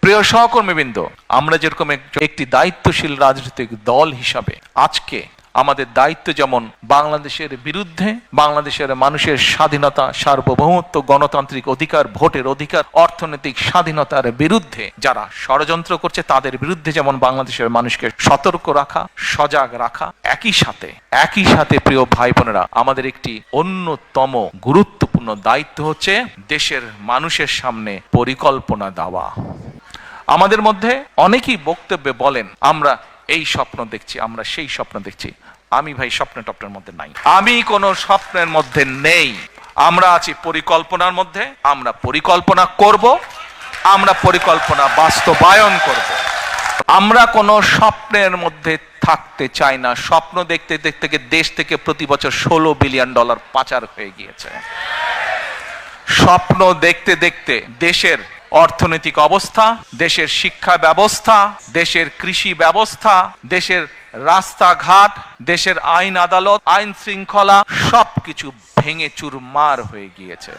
প্রিয় সহকর্মীবৃন্দ, আমরা যেরকম একটি দায়িত্বশীল রাজনৈতিক দল হিসাবে আজকে আমাদের দায়িত্ব যেমন বাংলাদেশের বিরুদ্ধে, বাংলাদেশের মানুষের স্বাধীনতা, সার্বভৌমত্ব, গণতান্ত্রিক অধিকার, ভোটের অধিকার, অর্থনৈতিক স্বাধীনতার বিরুদ্ধে যারা ষড়যন্ত্র করছে তাদের বিরুদ্ধে যেমন বাংলাদেশের মানুষকে সতর্ক রাখা, সজাগ রাখা, একই সাথে প্রিয় ভাই বোনেরা, আমাদের একটি অন্যতম গুরুত্বপূর্ণ দায়িত্ব হচ্ছে দেশের মানুষের সামনে পরিকল্পনা দেওয়া। আমাদের মধ্যে অনেকেই বক্তব্যে বলেন আমরা এই স্বপ্ন দেখছি, আমরা সেই স্বপ্ন দেখছি। আমি ভাই স্বপ্নের মধ্যে নাই, আমি কোনো স্বপ্নের মধ্যে নেই। আমরা আছি পরিকল্পনার মধ্যে। আমরা পরিকল্পনা করব, আমরা পরিকল্পনা বাস্তবায়ন করব। আমরা কোনো স্বপ্নের মধ্যে থাকতে চাই না। স্বপ্ন দেখতে দেখতে দেশ থেকে প্রতি বছর $16 বিলিয়ন পাচার হয়ে গিয়েছে। স্বপ্ন দেখতে দেখতে দেশের অর্থনৈতিক অবস্থা, দেশের শিক্ষা ব্যবস্থা, দেশের কৃষি ব্যবস্থা, দেশের রাস্তাঘাট, দেশের আইন আদালত, আইন শৃঙ্খলা সবকিছু ভেঙে চুরমার হয়ে গিয়েছে।